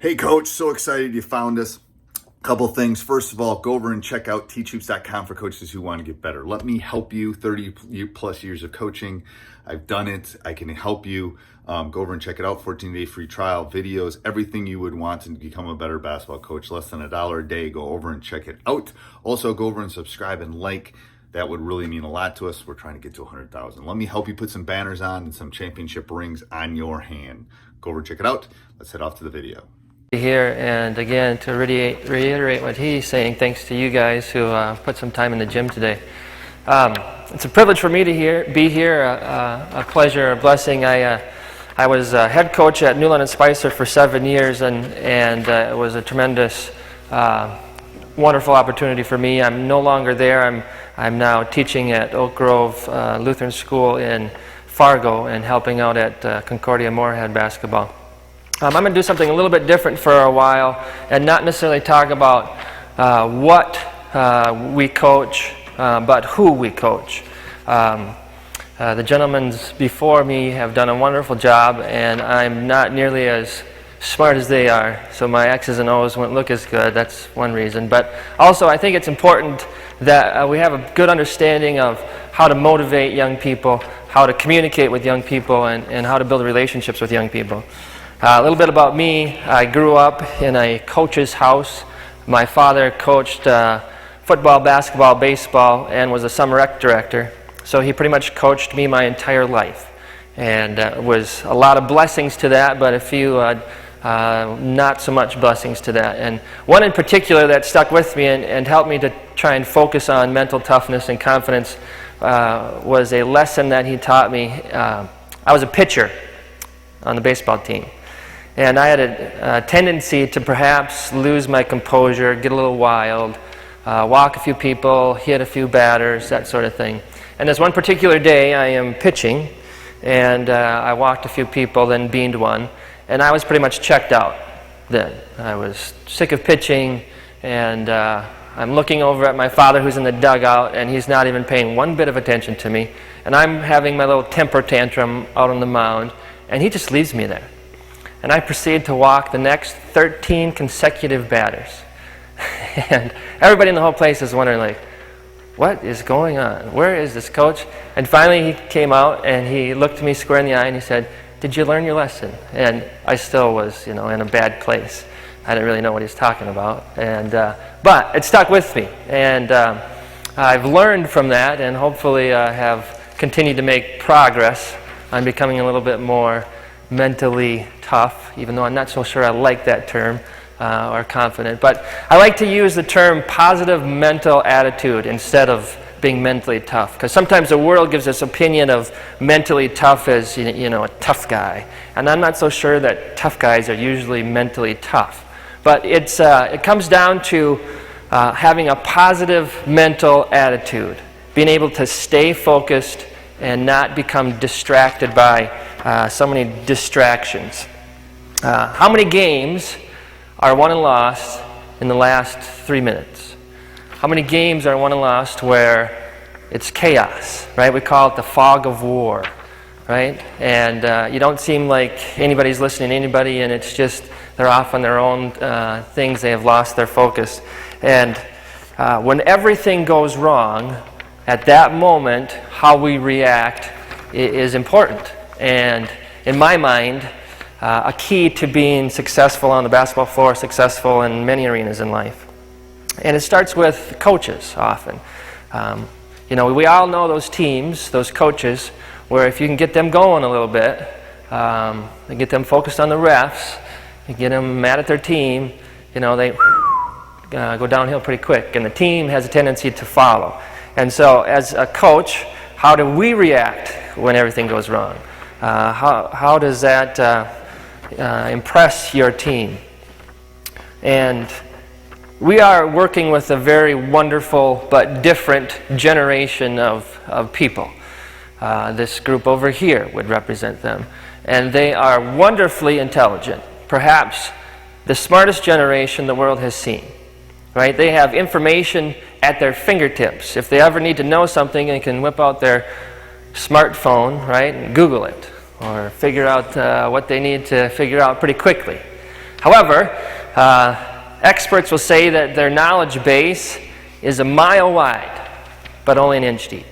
Hey coach, so excited you found us. Couple things. First of all, go over and check out teachhoops.com for coaches who want to get better. Let me help you. 30 plus years of coaching. I've done it. I can help you. Go over and check it out. 14-day free trial, videos, everything you would want to become a better basketball coach. Less than $1 a day. Go over and check it out. Also, go over and subscribe and like. That would really mean a lot to us. We're trying to get to 100,000. Let me help you put some banners on and some championship rings on your hand. Go over and check it out. Let's head off to the video. Here, and again to reiterate what he's saying, thanks to you guys who put some time in the gym today. It's a privilege for me to be here, a pleasure, a blessing. I was head coach at Newland and Spicer for 7 years, and it was a tremendous, wonderful opportunity for me. I'm no longer there. I'm now teaching at Oak Grove Lutheran School in Fargo and helping out at Concordia Moorhead basketball. I'm going to do something a little bit different for a while and not necessarily talk about what we coach, but who we coach. The gentlemen before me have done a wonderful job, and I'm not nearly as smart as they are, so my X's and O's won't look as good. That's one reason. But also, I think it's important that we have a good understanding of how to motivate young people, how to communicate with young people, and how to build relationships with young people. A little bit about me. I grew up in a coach's house. My father coached football, basketball, baseball, and was a summer rec director. So he pretty much coached me my entire life. And it was a lot of blessings to that, but a few not so much blessings to that. And one in particular that stuck with me and helped me to try and focus on mental toughness and confidence was a lesson that he taught me. I was a pitcher on the baseball team. And I had a tendency to perhaps lose my composure, get a little wild, walk a few people, hit a few batters, that sort of thing. And this one particular day, I am pitching, and I walked a few people, then beaned one, and I was pretty much checked out then. I was sick of pitching, and I'm looking over at my father who's in the dugout, and he's not even paying one bit of attention to me. And I'm having my little temper tantrum out on the mound, and he just leaves me there. And I proceed to walk the next 13 consecutive batters. And everybody in the whole place is wondering, like, what is going on? Where is this coach? And finally he came out and he looked me square in the eye and he said, "Did you learn your lesson?" And I still was, in a bad place. I didn't really know what he was talking about. And but it stuck with me. And I've learned from that and hopefully have continued to make progress on becoming a little bit more mentally tough, even though I'm not so sure I like that term, or confident. But I like to use the term positive mental attitude instead of being mentally tough, because sometimes the world gives us opinion of mentally tough as a tough guy, and I'm not so sure that tough guys are usually mentally tough. But it comes down to having a positive mental attitude, being able to stay focused and not become distracted by so many distractions. How many games are won and lost in the last 3 minutes? How many games are won and lost where it's chaos, right? We call it the fog of war, right? And you don't seem like anybody's listening to anybody, and it's just they're off on their own things. They have lost their focus. And when everything goes wrong, at that moment, how we react is important. And in my mind, a key to being successful on the basketball floor, successful in many arenas in life. And it starts with coaches often. We all know those teams, those coaches, where if you can get them going a little bit, and get them focused on the refs, and get them mad at their team, they go downhill pretty quick. And the team has a tendency to follow. And so as a coach, how do we react when everything goes wrong? How does that impress your team? And we are working with a very wonderful but different generation of people. This group over here would represent them. And they are wonderfully intelligent. Perhaps the smartest generation the world has seen. Right? They have information at their fingertips. If they ever need to know something, they can whip out their smartphone, right, and Google it, or figure out what they need to figure out pretty quickly. However, experts will say that their knowledge base is a mile wide, but only an inch deep.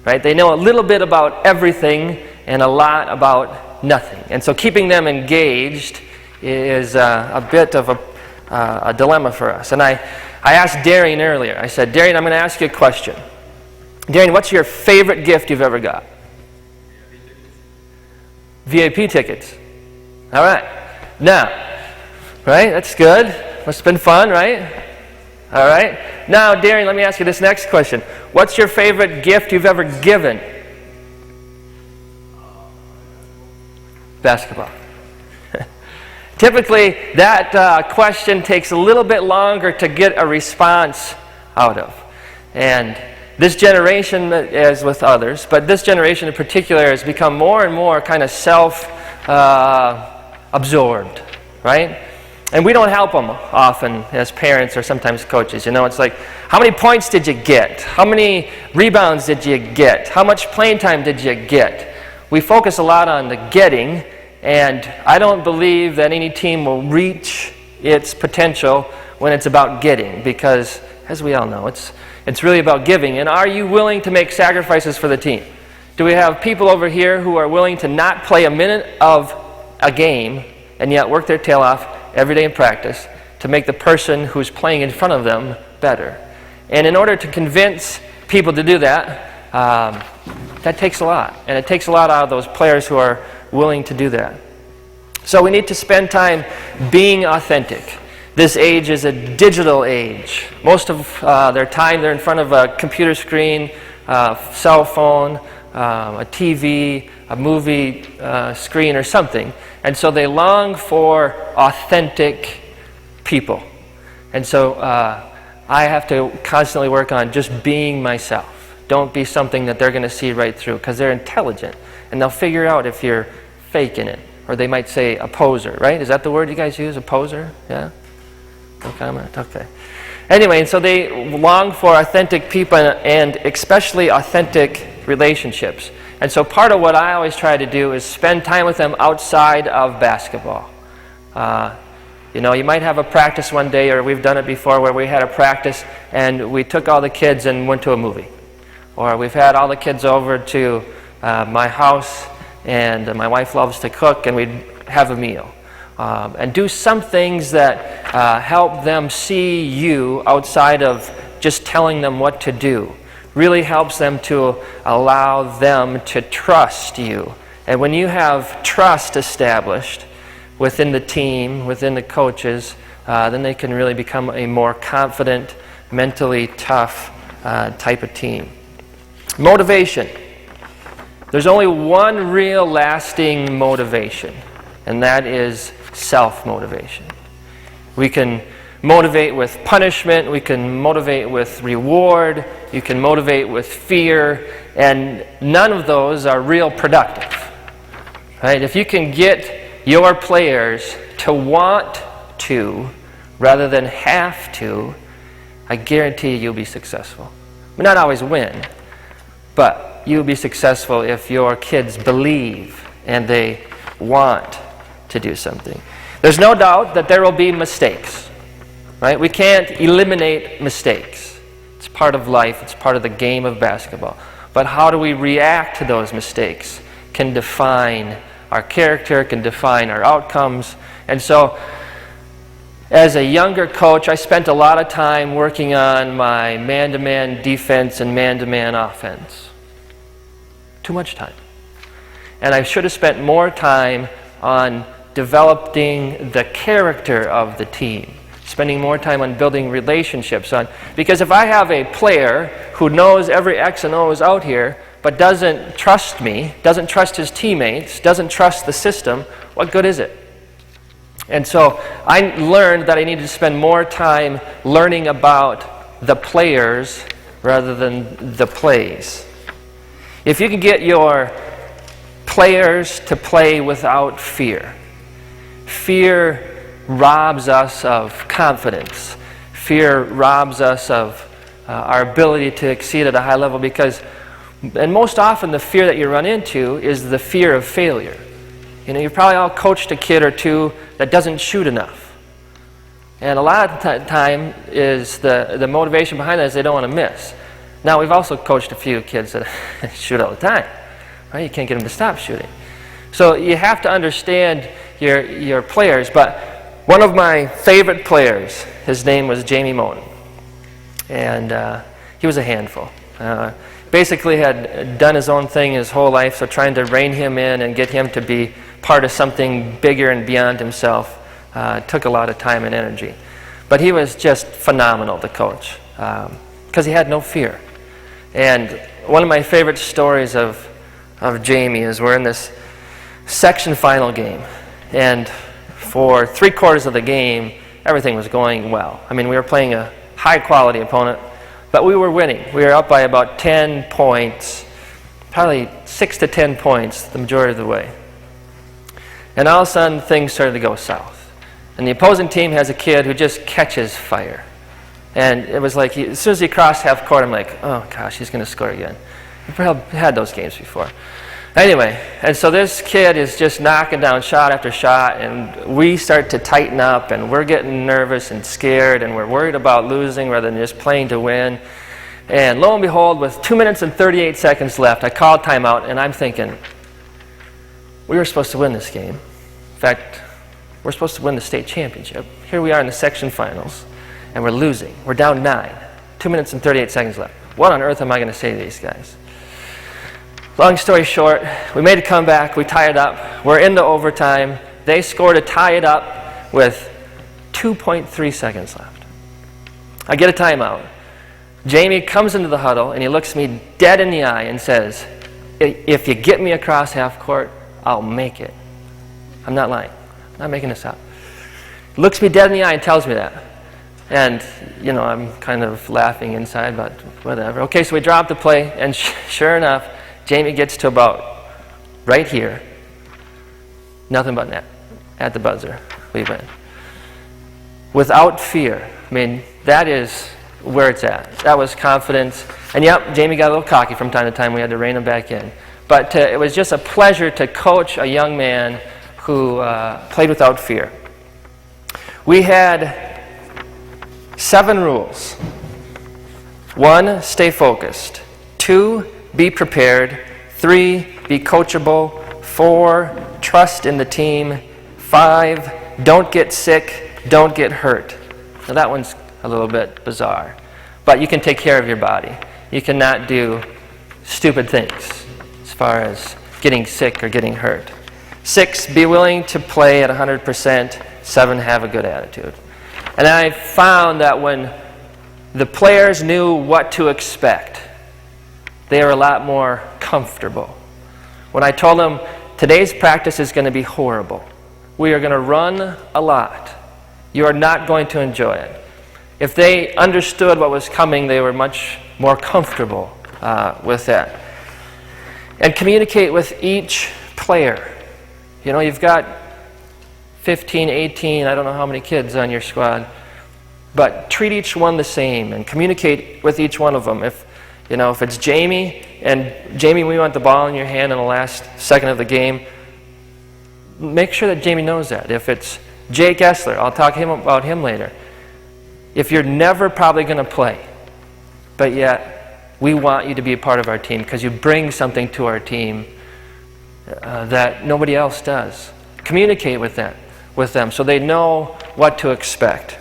Right? They know a little bit about everything and a lot about nothing. And so keeping them engaged is a bit of a dilemma for us. And I asked Darian earlier. I said, Darian, I'm going to ask you a question. Darian, what's your favorite gift you've ever got? VIP tickets. All right. Now, right? That's good. Must have been fun, right? All right. Now, Darian, let me ask you this next question. What's your favorite gift you've ever given? Basketball. Typically, that question takes a little bit longer to get a response out of. And this generation, as with others, but this generation in particular has become more and more kind of self-absorbed, right? And we don't help them often as parents or sometimes coaches. You know, it's like, how many points did you get? How many rebounds did you get? How much playing time did you get? We focus a lot on the getting, and I don't believe that any team will reach its potential when it's about getting, because, as we all know, it's really about giving. And are you willing to make sacrifices for the team? Do we have people over here who are willing to not play a minute of a game and yet work their tail off every day in practice to make the person who's playing in front of them better? And in order to convince people to do that, that takes a lot. And it takes a lot out of those players who are willing to do that. So we need to spend time being authentic. This age is a digital age. Most of their time they're in front of a computer screen, cell phone, a TV, a movie screen or something. And so they long for authentic people. And so I have to constantly work on just being myself. Don't be something that they're going to see right through, because they're intelligent. And they'll figure out if you're faking it. Or they might say a poser, right? Is that the word you guys use, a poser? Yeah? No comment? Okay. Anyway, so they long for authentic people and especially authentic relationships. And so part of what I always try to do is spend time with them outside of basketball. You know, you might have a practice one day, or we've done it before, where we had a practice and we took all the kids and went to a movie. Or we've had all the kids over to my house, and my wife loves to cook, and we'd have a meal. And do some things that help them see you outside of just telling them what to do. Really helps them to allow them to trust you. And when you have trust established within the team, within the coaches, then they can really become a more confident, mentally tough type of team. Motivation. There's only one real lasting motivation, and that is self-motivation. We can motivate with punishment, we can motivate with reward, you can motivate with fear, and none of those are real productive. Right? If you can get your players to want to rather than have to, I guarantee you'll be successful. We not always win, but you'll be successful if your kids believe and they want to do something. There's no doubt that there will be mistakes, right? We can't eliminate mistakes. It's part of life. It's part of the game of basketball. But how do we react to those mistakes can define our character, can define our outcomes. And so, as a younger coach, I spent a lot of time working on my man-to-man defense and man-to-man offense. Too much time. And I should have spent more time on developing the character of the team, spending more time on building relationships. Because if I have a player who knows every X and O's out here, but doesn't trust me, doesn't trust his teammates, doesn't trust the system, what good is it? And so I learned that I needed to spend more time learning about the players rather than the plays. If you can get your players to play without fear, fear robs us of confidence. Fear robs us of our ability to exceed at a high level because, and most often the fear that you run into is the fear of failure. You know, you've probably all coached a kid or two that doesn't shoot enough. And a lot of the time is the motivation behind that is they don't want to miss. Now, we've also coached a few kids that shoot all the time. Right? You can't get them to stop shooting. So you have to understand your players. But one of my favorite players, his name was Jamie Moten. And he was a handful. Basically had done his own thing his whole life, so trying to rein him in and get him to be part of something bigger and beyond himself took a lot of time and energy. But he was just phenomenal to coach because he had no fear. And one of my favorite stories of Jamie is we're in this section final game. And for 3/4 of the game, everything was going well. I mean, we were playing a high-quality opponent, but we were winning. We were up by about 10 points, probably 6 to 10 points the majority of the way. And all of a sudden, things started to go south. And the opposing team has a kid who just catches fire. And it was like, as soon as he crossed half court, I'm like, oh gosh, he's going to score again. We've probably had those games before. Anyway, and so this kid is just knocking down shot after shot, and we start to tighten up, and we're getting nervous and scared, and we're worried about losing rather than just playing to win. And lo and behold, with 2 minutes and 38 seconds left, I called timeout, and I'm thinking, we were supposed to win this game. In fact, we're supposed to win the state championship. Here we are in the section finals, and we're losing. We're down 9. 2 minutes and 38 seconds left. What on earth am I going to say to these guys? Long story short, we made a comeback. We tied it up. We're into overtime. They scored to tie it up with 2.3 seconds left. I get a timeout. Jamie comes into the huddle, and he looks me dead in the eye and says, if you get me across half court, I'll make it. I'm not lying. I'm not making this up. He looks me dead in the eye and tells me that. And, you know, I'm kind of laughing inside, but whatever. Okay, so we drop the play, and sure enough, Jamie gets to about right here. Nothing but net at the buzzer. We win. Without fear. I mean, that is where it's at. That was confidence. And yep, Jamie got a little cocky from time to time. We had to rein him back in. But it was just a pleasure to coach a young man who played without fear. We had 7 rules. 1, stay focused. 2, be prepared. 3, be coachable. 4, trust in the team. 5, don't get sick, don't get hurt. Now that one's a little bit bizarre. But you can take care of your body. You cannot do stupid things as far as getting sick or getting hurt. 6, be willing to play at 100%. 7, have a good attitude. And I found that when the players knew what to expect, they were a lot more comfortable. When I told them, today's practice is going to be horrible. We are going to run a lot. You are not going to enjoy it. If they understood what was coming, they were much more comfortable with that. And communicate with each player. You know, you've got 15, 18, I don't know how many kids on your squad, but treat each one the same and communicate with each one of them. If it's Jamie, and Jamie, we want the ball in your hand in the last second of the game, make sure that Jamie knows that. If it's Jake Essler, I'll talk to him about him later. If you're never probably going to play, but yet we want you to be a part of our team because you bring something to our team that nobody else does. Communicate with them so they know what to expect.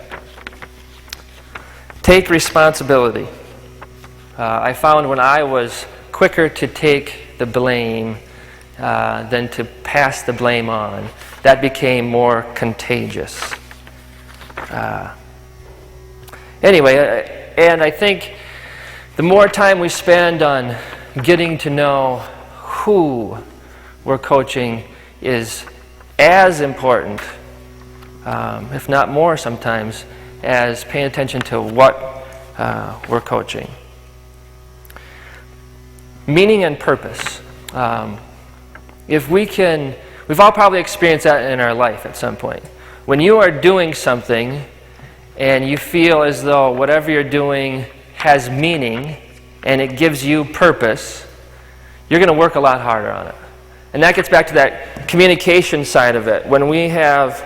Take responsibility. I found when I was quicker to take the blame than to pass the blame on, that became more contagious. Anyway, and I think the more time we spend on getting to know who we're coaching is as important, if not more sometimes, as paying attention to what we're coaching. Meaning and purpose. We've all probably experienced that in our life at some point. When you are doing something and you feel as though whatever you're doing has meaning and it gives you purpose, you're going to work a lot harder on it. And that gets back to that communication side of it. When we have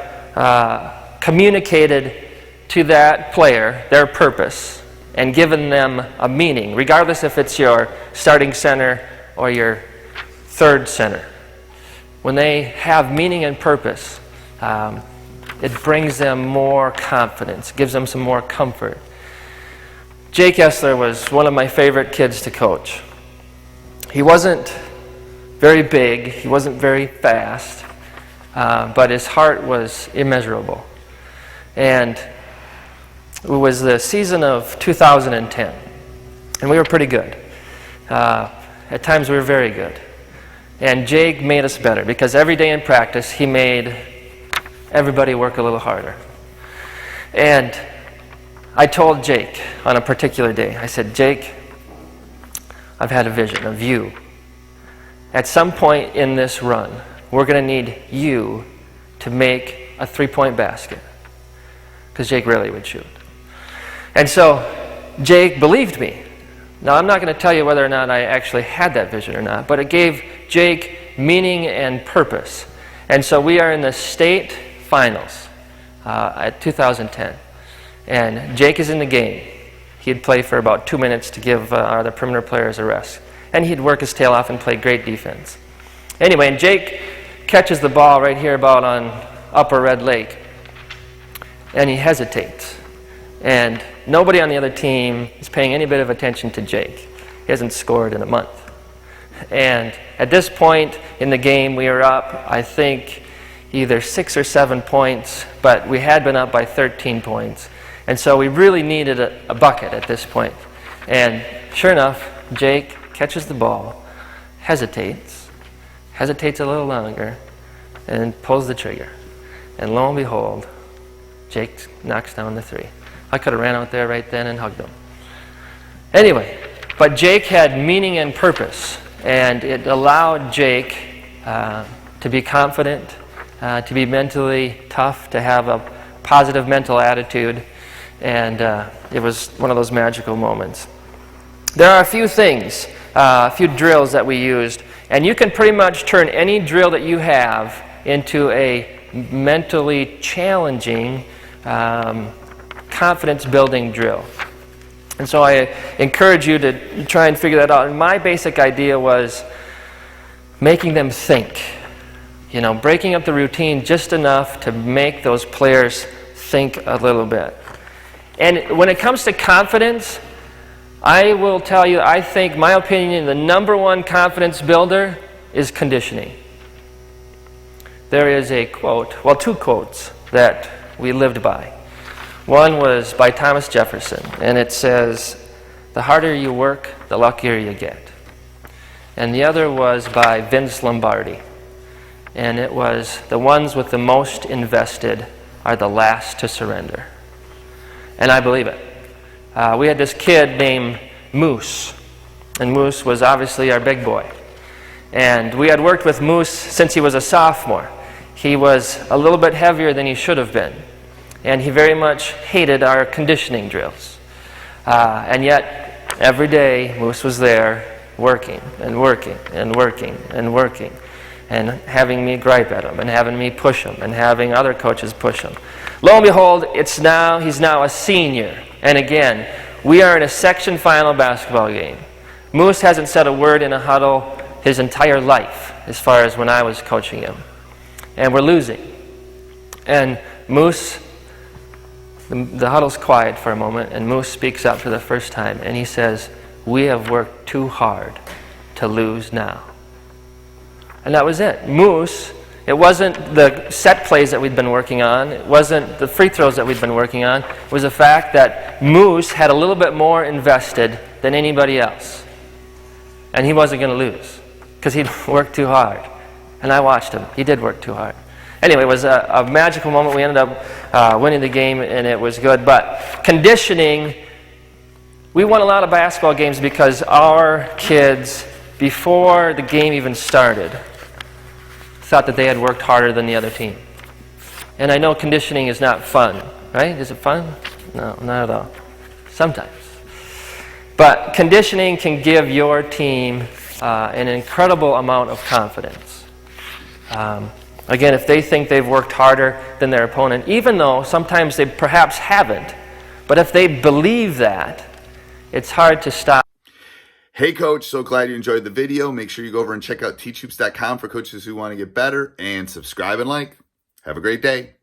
communicated to that player their purpose and given them a meaning, regardless if it's your starting center or your third center. When they have meaning and purpose, it brings them more confidence, gives them some more comfort. Jake Essler was one of my favorite kids to coach. He wasn't very big, he wasn't very fast, but his heart was immeasurable. And it was the season of 2010, and we were pretty good. At times we were very good. And Jake made us better because every day in practice he made everybody work a little harder. And I told Jake on a particular day, I said, Jake, I've had a vision of you. At some point in this run, we're going to need you to make a three-point basket. Because Jake rarely would shoot. And so Jake believed me. Now, I'm not going to tell you whether or not I actually had that vision or not, but it gave Jake meaning and purpose. And so we are in the state finals at 2010. And Jake is in the game. He'd play for about 2 minutes to give our other perimeter players a rest. And he'd work his tail off and play great defense. Anyway, and Jake catches the ball right here about on Upper Red Lake. And he hesitates. And nobody on the other team is paying any bit of attention to Jake. He hasn't scored in a month. And at this point in the game, we were up, I think, either 6 or 7 points, but we had been up by 13 points. And so we really needed a bucket at this point. And sure enough, Jake catches the ball, hesitates a little longer, and pulls the trigger. And lo and behold, Jake knocks down the three. I could have ran out there right then and hugged him. Anyway, but Jake had meaning and purpose, and it allowed Jake to be confident, to be mentally tough, to have a positive mental attitude, and it was one of those magical moments. There are a few things, a few drills that we used, and you can pretty much turn any drill that you have into a mentally challenging, confidence-building drill. And so I encourage you to try and figure that out. And my basic idea was making them think. You know, breaking up the routine just enough to make those players think a little bit. And when it comes to confidence, I will tell you, I think, my opinion, the number one confidence builder is conditioning. There is a quote, well, two quotes that we lived by. One was by Thomas Jefferson, and it says, "The harder you work, the luckier you get." And the other was by Vince Lombardi, and it was, "The ones with the most invested are the last to surrender." And I believe it. We had this kid named Moose, and Moose was obviously our big boy. And we had worked with Moose since he was a sophomore. He was a little bit heavier than he should have been. And he very much hated our conditioning drills. And yet, every day, Moose was there working and working and working and working and having me gripe at him and having me push him and having other coaches push him. Lo and behold, he's now a senior. And again, we are in a section final basketball game. Moose hasn't said a word in a huddle his entire life as far as when I was coaching him. And we're losing. And Moose, the huddle's quiet for a moment, and Moose speaks up for the first time, and he says, "We have worked too hard to lose now." And that was it. Moose, it wasn't the set plays that we'd been working on, it wasn't the free throws that we'd been working on, it was the fact that Moose had a little bit more invested than anybody else. And he wasn't going to lose, because he'd worked too hard. And I watched him. He did work too hard. Anyway, it was a magical moment. We ended up winning the game, and it was good. But conditioning, we won a lot of basketball games because our kids, before the game even started, thought that they had worked harder than the other team. And I know conditioning is not fun, right? Is it fun? No, not at all. Sometimes. But conditioning can give your team an incredible amount of confidence. Again, if they think they've worked harder than their opponent, even though sometimes they perhaps haven't, but if they believe that, it's hard to stop. Hey coach, so glad you enjoyed the video. Make sure you go over and check out teachhoops.com for coaches who want to get better, and subscribe and like. Have a great day.